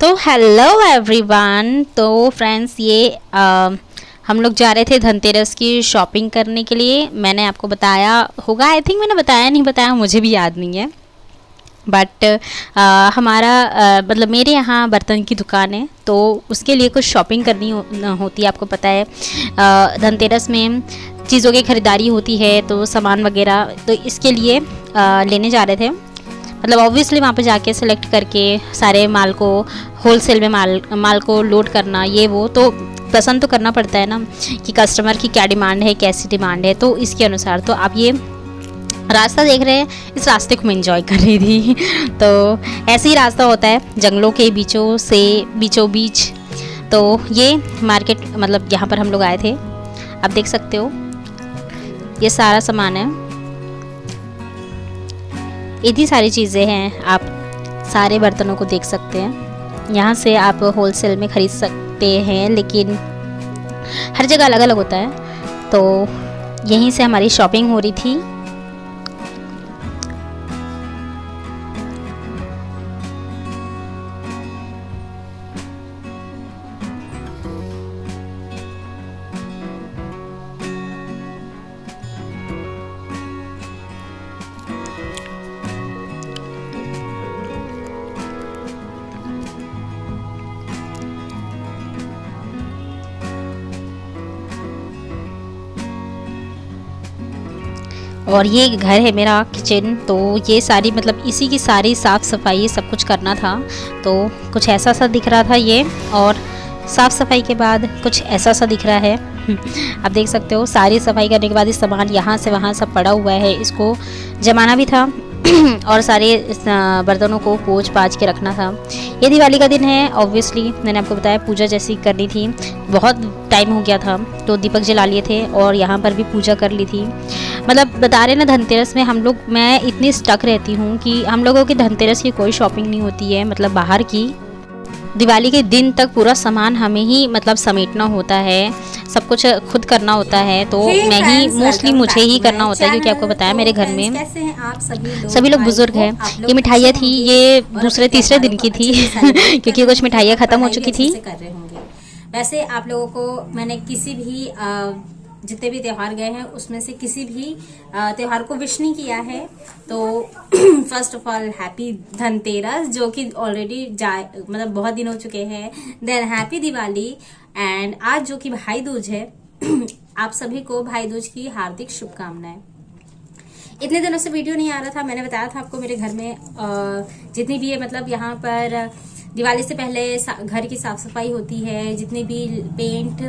तो hello everyone. तो friends ये हम लोग जा रहे थे धनतेरस की शॉपिंग करने के लिए। मैंने आपको बताया होगा, आई थिंक मैंने बताया नहीं बताया, मुझे भी याद नहीं है। बट हमारा मतलब मेरे यहाँ बर्तन की दुकान है, तो उसके लिए कुछ शॉपिंग करनी होती है। आपको पता है धनतेरस में चीज़ों की ख़रीदारी होती है, तो सामान वगैरह, तो इसके लिए लेने जा रहे थे। मतलब ऑब्वियसली वहाँ पे जाके सेलेक्ट करके सारे माल को होलसेल में माल को लोड करना, ये वो तो पसंद तो करना पड़ता है ना कि कस्टमर की क्या डिमांड है, कैसी डिमांड है, तो इसके अनुसार। तो आप ये रास्ता देख रहे हैं, इस रास्ते को मैं एंजॉय कर रही थी। तो ऐसे ही रास्ता होता है जंगलों के बीचों बीच। तो ये मार्केट, मतलब यहाँ पर हम लोग आए थे। आप देख सकते हो ये सारा सामान है, इतनी सारी चीज़ें हैं। आप सारे बर्तनों को देख सकते हैं। यहाँ से आप होलसेल में ख़रीद सकते हैं, लेकिन हर जगह अलग अलग होता है। तो यहीं से हमारी शॉपिंग हो रही थी। और ये घर है मेरा किचन। तो ये सारी मतलब इसी की सारी साफ़ सफाई सब कुछ करना था। तो कुछ ऐसा सा दिख रहा था ये, और साफ़ सफाई के बाद कुछ ऐसा सा दिख रहा है। आप देख सकते हो सारी सफाई करने के बाद इस सामान यहाँ से वहाँ सब पड़ा हुआ है, इसको जमाना भी था और सारे बर्तनों को पोंछ पाछ के रखना था। ये दिवाली का दिन है, ऑब्वियसली मैंने आपको बताया पूजा जैसी करनी थी। बहुत टाइम हो गया था तो दीपक जला लिए थे और यहाँ पर भी पूजा कर ली थी। मतलब बता रहे ना, धनतेरस में मैं इतनी स्टक रहती हूँ कि हम लोगों की धनतेरस की कोई शॉपिंग नहीं होती है। मतलब बाहर की दिवाली के दिन तक पूरा सामान हमें ही मतलब समेटना होता है, सब कुछ खुद करना होता है। तो मैं ही मोस्टली मुझे ही करना होता है, क्योंकि आपको बताया मेरे घर में सभी लोग बुजुर्ग हैं। ये मिठाइयाँ थी, ये दूसरे तीसरे दिन की थी क्योंकि कुछ मिठाइयाँ ख़त्म हो चुकी थी। वैसे आप लोगों को मैंने किसी भी जितने भी त्यौहार गए हैं उसमें से किसी भी त्यौहार को विश नहीं किया है। तो first of all happy Dhanteras, जो कि ऑलरेडी मतलब बहुत दिन हो चुके हैं। देन हैप्पी दिवाली, एंड आज जो कि भाई दूज है आप सभी को भाई दूज की हार्दिक शुभकामनाएं। इतने दिनों से वीडियो नहीं आ रहा था। मैंने बताया था आपको मेरे घर में जितनी भी है, मतलब यहाँ पर दिवाली से पहले घर की साफ सफाई होती है। जितनी भी पेंट,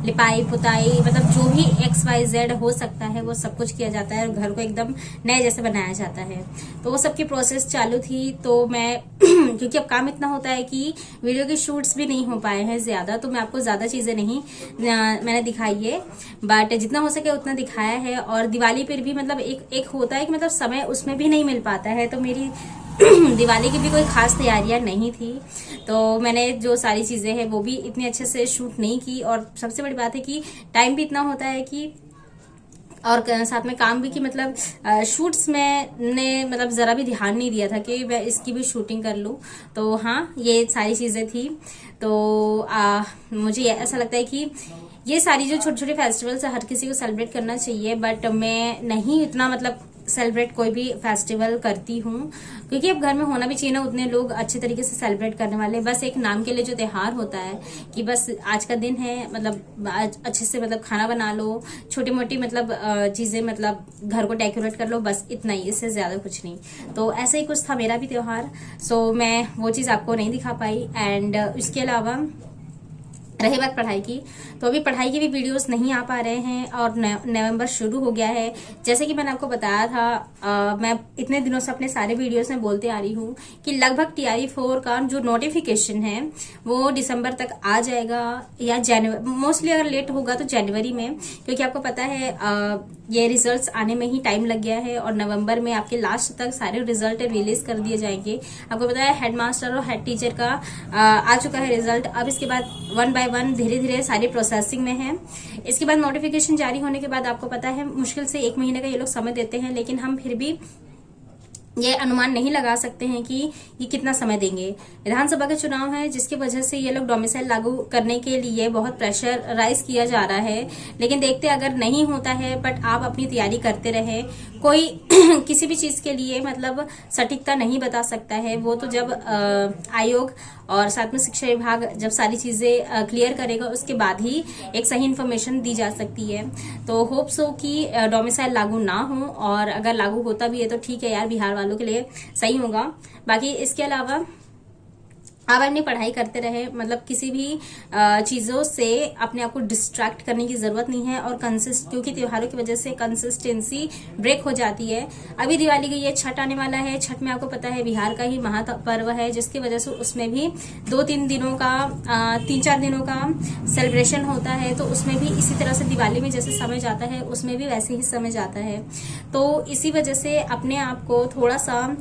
लिपाई, पुताई, मतलब जो भी XYZ हो सकता है वो सब कुछ किया जाता है और घर को एकदम नए जैसे बनाया जाता है। तो वो सब की प्रोसेस चालू थी। तो मैं क्योंकि अब काम इतना होता है कि वीडियो के शूट्स भी नहीं हो पाए हैं ज्यादा, तो मैं आपको ज्यादा चीजें नहीं मैंने दिखाई है, बट जितना हो सके उतना दिखाया है। और दिवाली पर भी मतलब एक होता है कि मतलब समय उसमें भी नहीं मिल पाता है। तो मेरी दिवाली की भी कोई खास तैयारियां नहीं थी, तो मैंने जो सारी चीजें हैं वो भी इतनी अच्छे से शूट नहीं की। और सबसे बड़ी बात है कि टाइम भी इतना होता है कि, और साथ में काम भी, कि मतलब शूट्स मैंने मतलब जरा भी ध्यान नहीं दिया था कि मैं इसकी भी शूटिंग कर लूं। तो हाँ, ये सारी चीजें थी। तो मुझे ऐसा लगता है कि ये सारी जो छोटे छोटे फेस्टिवल्स हर किसी को सेलिब्रेट करना चाहिए, बट मैं नहीं इतना मतलब सेलिब्रेट कोई भी फेस्टिवल करती हूँ, क्योंकि अब घर में होना भी चाहिए ना उतने लोग अच्छे तरीके से सेलिब्रेट करने वाले। बस एक नाम के लिए जो त्योहार होता है कि बस आज का दिन है, मतलब आज अच्छे से मतलब खाना बना लो, छोटी मोटी मतलब चीजें, मतलब घर को डेकोरेट कर लो, बस इतना ही, इससे ज्यादा कुछ नहीं। तो ऐसा ही कुछ था मेरा भी त्योहार। सो मैं वो चीज आपको नहीं दिखा पाई। एंड इसके अलावा रही बात पढ़ाई की, तो अभी पढ़ाई के भी वीडियोस नहीं आ पा रहे हैं और नवंबर शुरू हो गया है। जैसे कि मैंने आपको बताया था, मैं इतने दिनों से अपने सारे वीडियोस में बोलते आ रही हूँ कि लगभग TRE4 का जो नोटिफिकेशन है वो दिसंबर तक आ जाएगा, या जनवरी, मोस्टली अगर लेट होगा तो जनवरी में, क्योंकि आपको पता है ये रिजल्ट्स आने में ही टाइम लग गया है और नवंबर में आपके लास्ट तक सारे रिजल्ट रिलीज कर दिए जाएंगे। आपको पता है हेडमास्टर और हेड टीचर का आ चुका है रिजल्ट। अब इसके बाद 1 by 1 धीरे धीरे सारी प्रोसेसिंग में है। इसके बाद नोटिफिकेशन जारी होने के बाद आपको पता है मुश्किल से 1 महीने का ये लोग समय देते हैं, लेकिन हम फिर भी ये अनुमान नहीं लगा सकते हैं कि ये कितना समय देंगे। विधानसभा के चुनाव है जिसकी वजह से ये लोग डोमिसाइल लागू करने के लिए बहुत प्रेशर राइज किया जा रहा है, लेकिन देखते अगर नहीं होता है, बट आप अपनी तैयारी करते रहे। कोई किसी भी चीज के लिए मतलब सटीकता नहीं बता सकता है, वो तो जब आयोग और साथ में शिक्षा विभाग जब सारी चीजें क्लियर करेगा उसके बाद ही एक सही इन्फॉर्मेशन दी जा सकती है। तो होप सो कि डोमिसाइल लागू ना हो, और अगर लागू होता भी है तो ठीक है यार, बिहार वालों के लिए सही होगा। बाकी इसके अलावा आप अपनी पढ़ाई करते रहे, मतलब किसी भी चीजों से अपने आप को डिस्ट्रैक्ट करने की जरूरत नहीं है। और क्योंकि त्योहारों की वजह से कंसिस्टेंसी ब्रेक हो जाती है। अभी दिवाली गई है, छठ आने वाला है। छठ में आपको पता है बिहार का ही महापर्व है, जिसकी वजह से उसमें भी 2-3 दिनों का 3-4 दिनों का सेलिब्रेशन होता है। तो उसमें भी इसी तरह से दिवाली में जैसे समय जाता है उसमें भी वैसे ही समय जाता है। तो इसी वजह से अपने आप को थोड़ा सा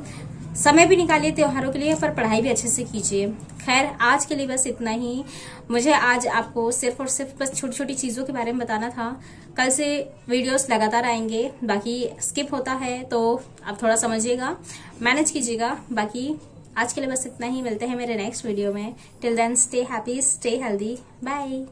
समय भी निकालिए त्योहारों के लिए, पर पढ़ाई भी अच्छे से कीजिए। खैर आज के लिए बस इतना ही। मुझे आज आपको सिर्फ और सिर्फ बस छोटी छोटी चीज़ों के बारे में बताना था। कल से वीडियोस लगातार आएंगे, बाकी स्किप होता है तो आप थोड़ा समझिएगा, मैनेज कीजिएगा। बाकी आज के लिए बस इतना ही, मिलते हैं मेरे नेक्स्ट वीडियो में। Till then stay happy, stay healthy, bye.